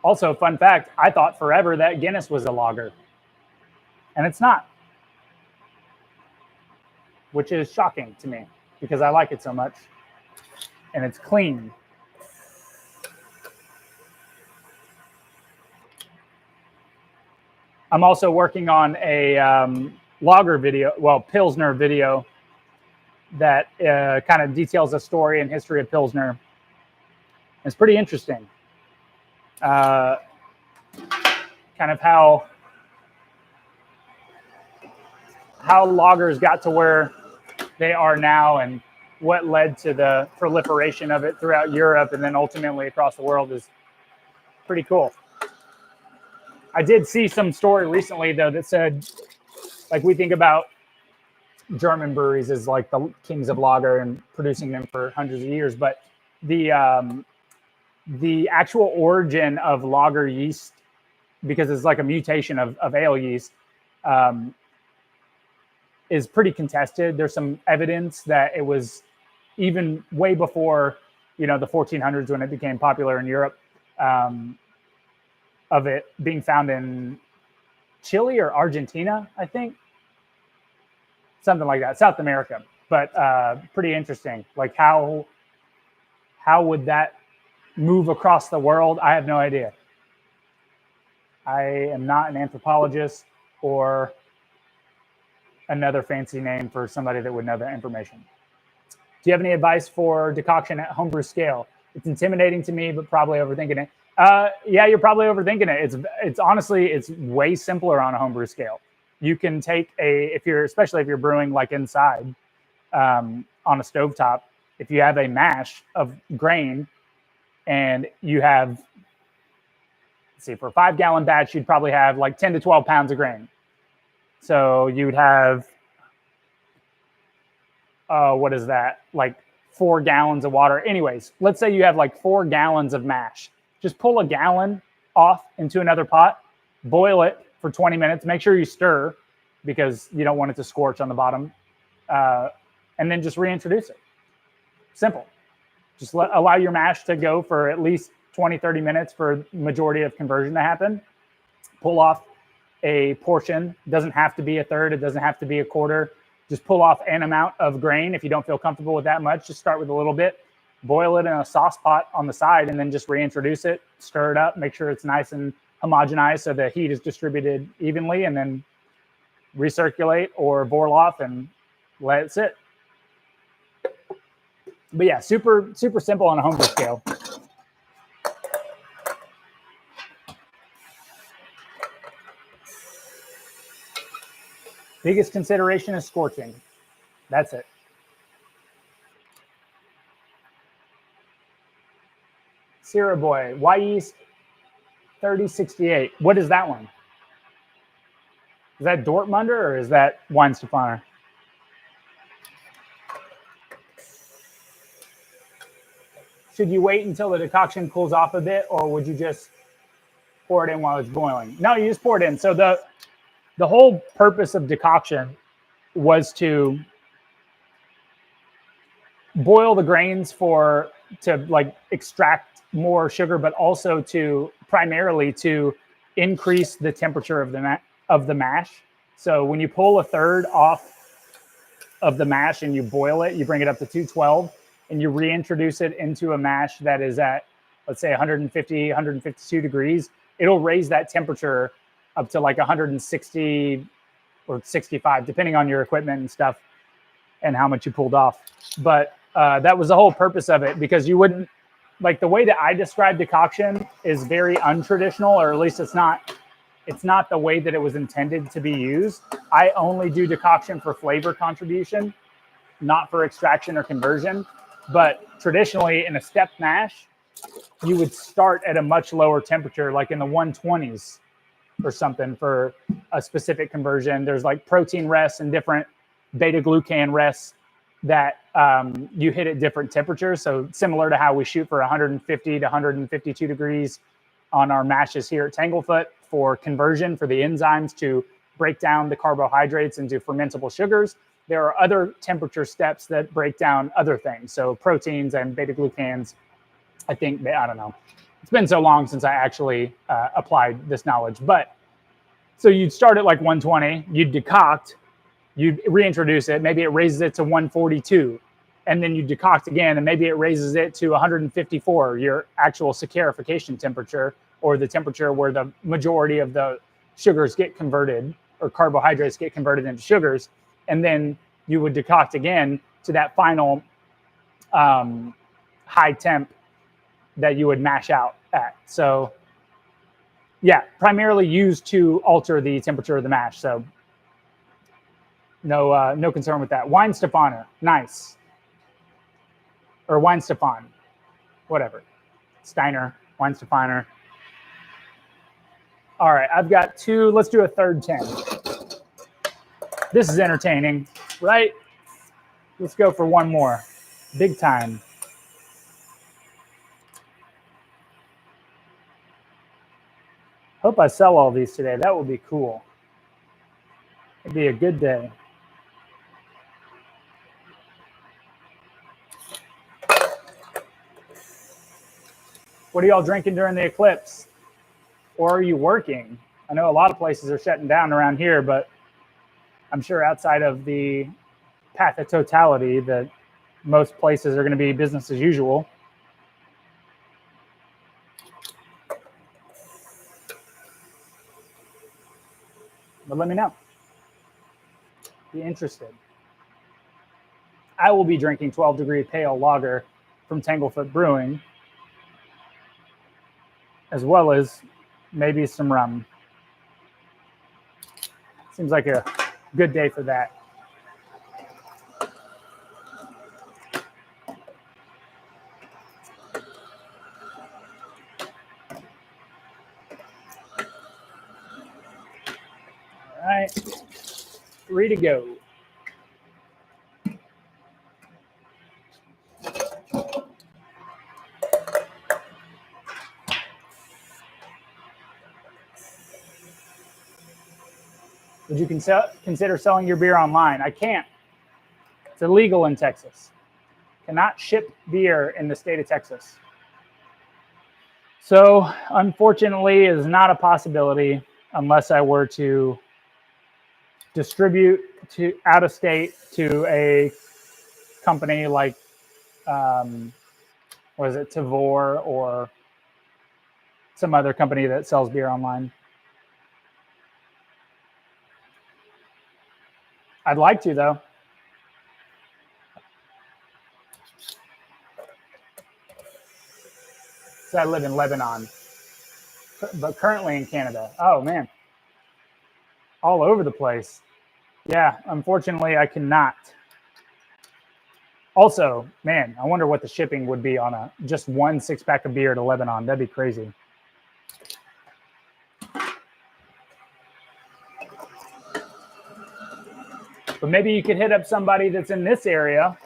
Also, fun fact, I thought forever that Guinness was a lager, and it's not, which is shocking to me because I like it so much, and it's clean. I'm also working on a lager video, Pilsner video, that kind of details the story and history of Pilsner. It's pretty interesting. Kind of how lagers got to where they are now and what led to the proliferation of it throughout Europe and then ultimately across the world is pretty cool. I did see some story recently, though, that said, like, we think about German breweries as like the kings of lager and producing them for hundreds of years, but the actual origin of lager yeast, because it's like a mutation of ale yeast, is pretty contested. There's some evidence that it was even way before, the 1400s when it became popular in Europe, of it being found in Chile or Argentina, I think. Something like that, South America. But pretty interesting. Like how would that move across the world? I have no idea. I am not an anthropologist or another fancy name for somebody that would know that information. Do you have any advice for decoction at homebrew scale? It's intimidating to me, but probably overthinking it. Yeah, you're probably overthinking it. It's honestly, it's way simpler on a homebrew scale. You can take especially if you're brewing like inside on a stovetop, if you have a mash of grain and you have, let's see, for a 5-gallon batch, you'd probably have like 10 to 12 pounds of grain. So you'd have, what is that? Like 4 gallons of water. Anyways, let's say you have like 4 gallons of mash. Just pull a gallon off into another pot, boil it for 20 minutes. Make sure you stir because you don't want it to scorch on the bottom. And then just reintroduce it. Simple. Just allow your mash to go for at least 20, 30 minutes for majority of conversion to happen. Pull off a portion. It doesn't have to be a third. It doesn't have to be a quarter. Just pull off an amount of grain. If you don't feel comfortable with that much, just start with a little bit. Boil it in a sauce pot on the side and then just reintroduce it. Stir it up. Make sure it's nice and homogenized so the heat is distributed evenly, and then recirculate or boil off and let it sit. But yeah, super simple on a homebrew scale. Biggest consideration is scorching. That's it. Sierra Boy, Y East 3068. What is that one? Is that Dortmunder or is that Weinstefaner? Should you wait until the decoction cools off a bit, or would you just pour it in while it's boiling? No, you just pour it in. So the whole purpose of decoction was to boil the grains to like extract more sugar, but also to primarily to increase the temperature of the mash. So when you pull a third off of the mash and you boil it, you bring it up to 212 and you reintroduce it into a mash that is at, let's say 150, 152 degrees, it'll raise that temperature up to like 160 or 65, depending on your equipment and stuff and how much you pulled off. But that was the whole purpose of it, because you wouldn't, like the way that I describe decoction is very untraditional, or at least it's not the way that it was intended to be used. I only do decoction for flavor contribution, not for extraction or conversion. But traditionally in a step mash, you would start at a much lower temperature, like in the 120s or something for a specific conversion. There's like protein rests and different beta glucan rests that you hit at different temperatures. So similar to how we shoot for 150 to 152 degrees on our mashes here at Tanglefoot for conversion for the enzymes to break down the carbohydrates into fermentable sugars. There are other temperature steps that break down other things. So proteins and beta glucans, I think, I don't know. It's been so long since I actually applied this knowledge. But so you'd start at like 120, you'd decoct, you'd reintroduce it. Maybe it raises it to 142. And then you decoct again, and maybe it raises it to 154, your actual saccharification temperature, or the temperature where the majority of the sugars get converted, or carbohydrates get converted into sugars. And then you would decoct again to that final high temp that you would mash out at. So yeah, primarily used to alter the temperature of the mash. So no concern with that. Weinstefaner, nice. Or Weinstefan, whatever. Steiner, Weinstefaner. All right, I've got two. Let's do a third 10. This is entertaining, right? Let's go for one more. Big time. Hope I sell all these today. That would be cool. It'd be a good day. What are y'all drinking during the eclipse? Or are you working? I know a lot of places are shutting down around here, but I'm sure outside of the path of totality that most places are going to be business as usual. But let me know. Be interested. I will be drinking 12 Degree Pale Lager from Tanglefoot Brewing, as well as maybe some rum. Seems like a good day for that. All right, 3 to go. Would you consider selling your beer online? I can't. It's illegal in Texas. Cannot ship beer in the state of Texas. So unfortunately, it is not a possibility unless I were to distribute to out of state to a company like, what is it, Tavor or some other company that sells beer online. I'd like to, though. So I live in Lebanon, but currently in Canada. Oh, man. All over the place. Yeah, unfortunately, I cannot. Also, man, I wonder what the shipping would be on just one 6-pack of beer to Lebanon. That'd be crazy. But maybe you could hit up somebody that's in this area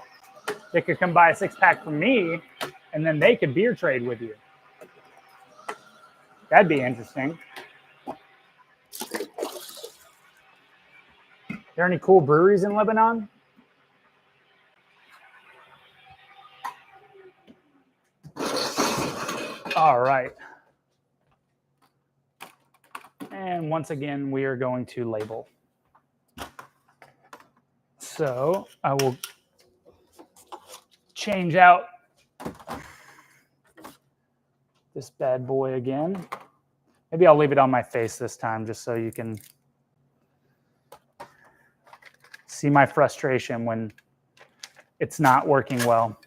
that could come buy a 6-pack from me, and then they could beer trade with you. That'd be interesting. There any cool breweries in Lebanon? All right. And once again, we are going to label. So I will change out this bad boy again. Maybe I'll leave it on my face this time just so you can see my frustration when it's not working well.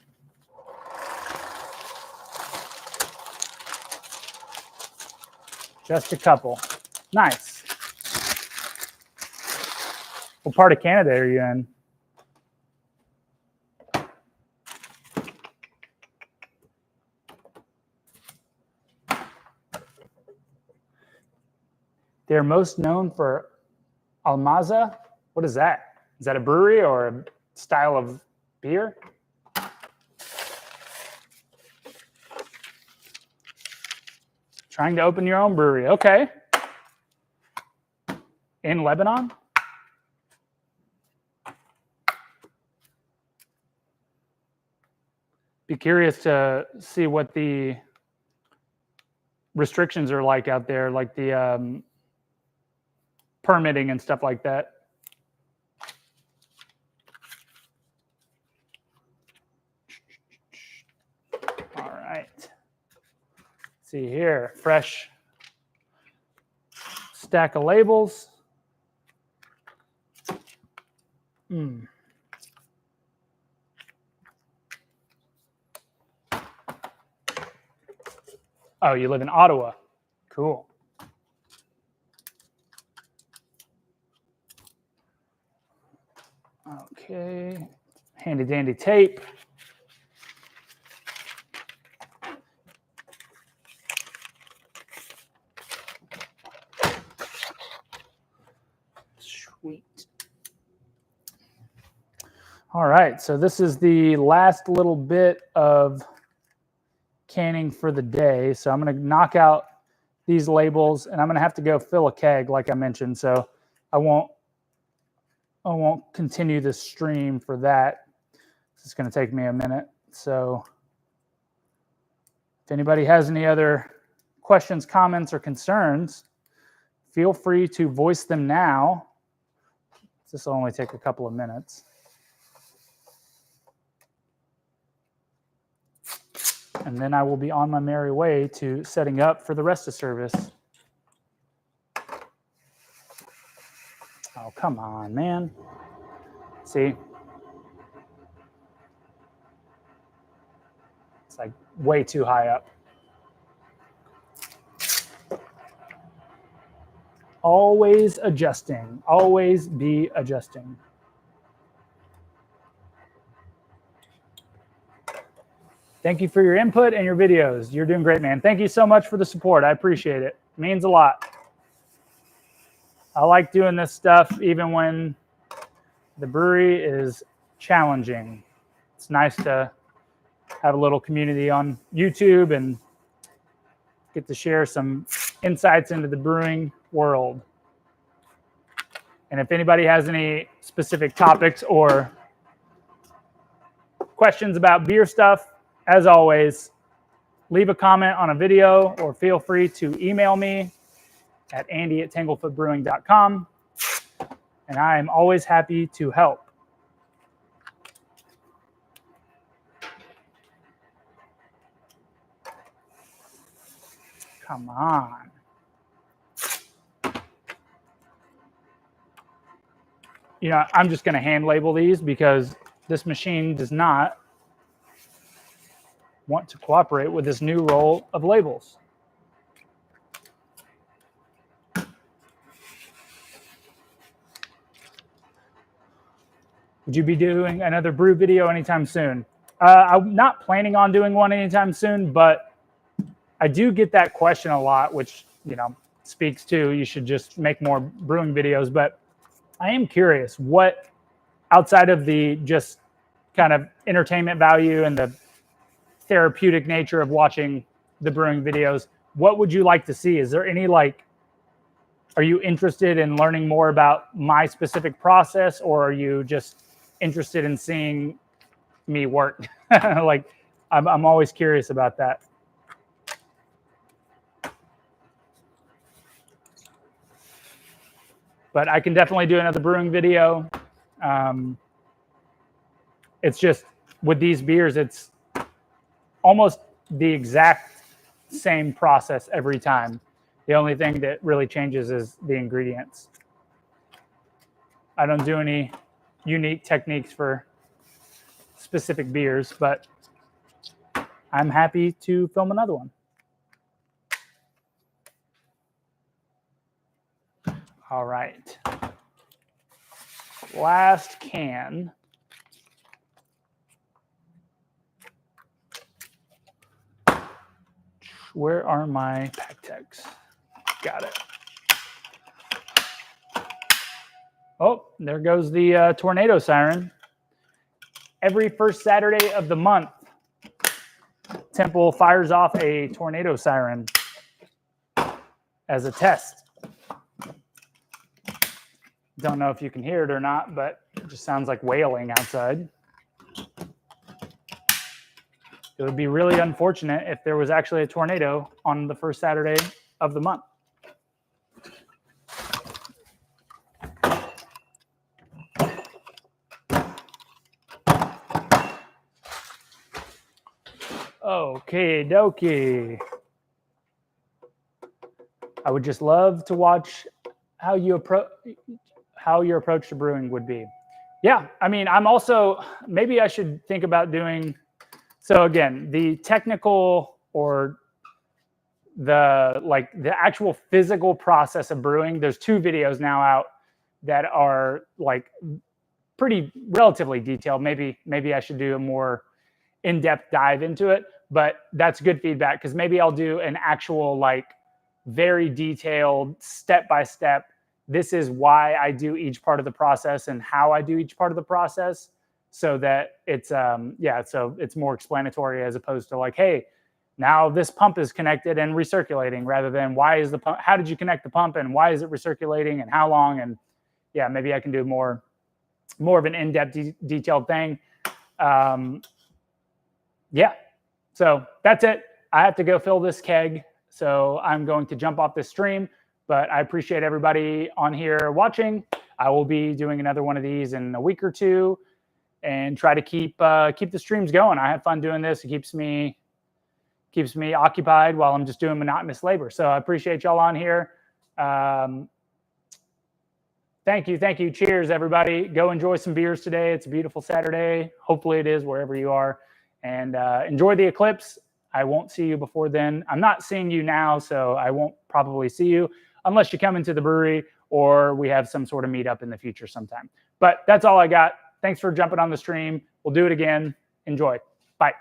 Just a couple. Nice. What part of Canada are you in? They're most known for Almaza. What is that? Is that a brewery or a style of beer? Trying to open your own brewery. Okay. In Lebanon? Be curious to see what the restrictions are like out there, like the permitting and stuff like that. All right. See here, fresh stack of labels. Oh, you live in Ottawa. Cool. Okay. Handy dandy tape. Sweet. All right, so this is the last little bit of canning for the day. So I'm going to knock out these labels, and I'm going to have to go fill a keg, like I mentioned. So I won't continue this stream for that. It's going to take me a minute. So if anybody has any other questions, comments, or concerns, feel free to voice them now. This will only take a couple of minutes. And then I will be on my merry way to setting up for the rest of service. Oh, come on, man. See? It's like way too high up. Always adjusting. Always be adjusting. Thank you for your input and your videos. You're doing great, man. Thank you so much for the support. I appreciate it. It means a lot. I like doing this stuff even when the brewery is challenging. It's nice to have a little community on YouTube and get to share some insights into the brewing world And if anybody has any specific topics or questions about beer stuff, as always, leave a comment on a video or feel free to email me at andy@tanglefootbrewing.com. And I am always happy to help. Come on. You know, I'm just going to hand label these because this machine does not want to cooperate with this new roll of labels. Would you be doing another brew video anytime soon? I'm not planning on doing one anytime soon, but I do get that question a lot, which, you know, speaks to you should just make more brewing videos. But I am curious, what outside of the just kind of entertainment value and the therapeutic nature of watching the brewing videos, what would you like to see? Is there any, like, are you interested in learning more about my specific process, or are you just interested in seeing me work? Like, I'm always curious about that. But I can definitely do another brewing video. It's just with these beers, it's almost the exact same process every time. The only thing that really changes is the ingredients. I don't do any unique techniques for specific beers, but I'm happy to film another one. All right. Last can. Where are my pack tags? Got it. Oh, there goes the tornado siren. Every first Saturday of the month, Temple fires off a tornado siren as a test. Don't know if you can hear it or not, but it just sounds like wailing outside. It would be really unfortunate if there was actually a tornado on the first Saturday of the month. Okay, dokie. I would just love to watch how your approach to brewing would be. Yeah, I mean, I'm also, maybe I should think about doing, so again, the technical or the actual physical process of brewing, there's 2 videos now out that are like pretty relatively detailed. Maybe I should do a more in-depth dive into it, but that's good feedback, because maybe I'll do an actual, like, very detailed step-by-step, this is why I do each part of the process and how I do each part of the process, so that it's so it's more explanatory, as opposed to like, hey, now this pump is connected and recirculating, rather than why is the pump, how did you connect the pump and why is it recirculating and how long? And yeah, maybe I can do more of an in-depth detailed thing. Yeah, so that's it. I have to go fill this keg, so I'm going to jump off this stream, but I appreciate everybody on here watching. I will be doing another one of these in a week or 2 and try to keep the streams going. I have fun doing this. It keeps me occupied while I'm just doing monotonous labor. So I appreciate y'all on here. Thank you. Cheers, everybody. Go enjoy some beers today. It's a beautiful Saturday. Hopefully it is wherever you are. And enjoy the eclipse. I won't see you before then. I'm not seeing you now, so I won't probably see you unless you come into the brewery or we have some sort of meetup in the future sometime. But that's all I got. Thanks for jumping on the stream. We'll do it again. Enjoy. Bye.